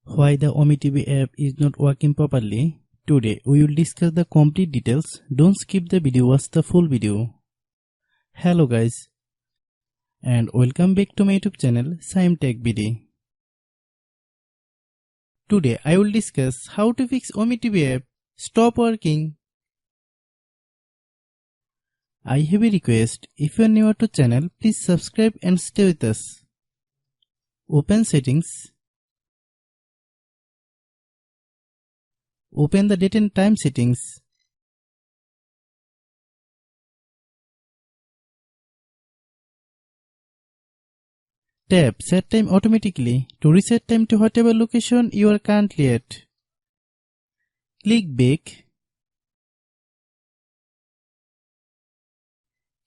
Why the OmeTV app is not working properly? Today we will discuss the complete details. Don't skip the video, watch the full video. Hello guys and welcome back to my YouTube channel Shaem Tech BD. Today I will discuss how to fix OmeTV app stop working. I have a request. If you are new to channel, please subscribe and stay with us. Open settings. Open the date and time settings. Tap set time automatically to reset time to whatever location you are currently at. Click back.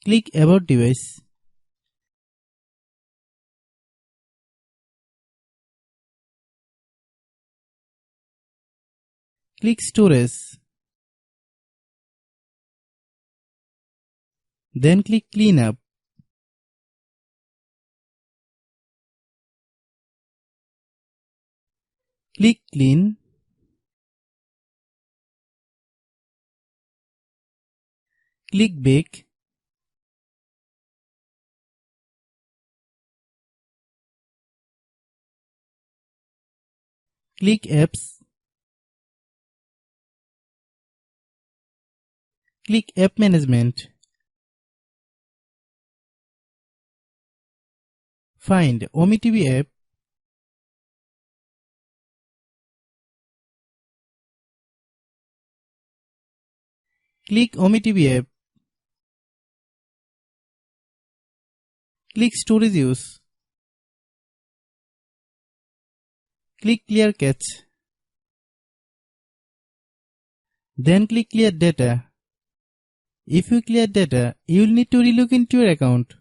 Click about device. Click storage. Then click clean up. Click clean. Click back. Click apps. Click app management. Find OmeTV app. Click OmeTV app. Click storage use. Click clear cache. Then click clear data. If you clear data, you will need to relog into your account.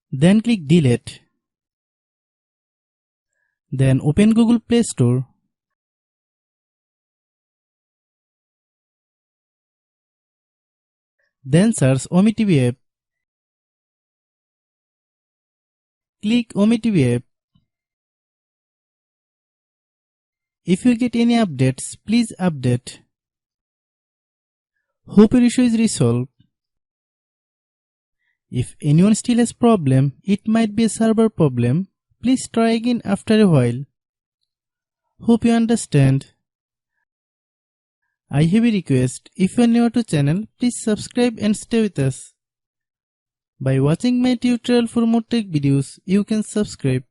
Then click delete. Then open Google Play Store. Then search OmeTV app. Click OmeTV app. If you get any updates, please update. Hope your issue is resolved. If anyone still has problem, it might be a server problem. Please try again after a while. Hope you understand. I have a request. If you are new to channel, please subscribe and stay with us. By watching my tutorial for more tech videos, you can subscribe.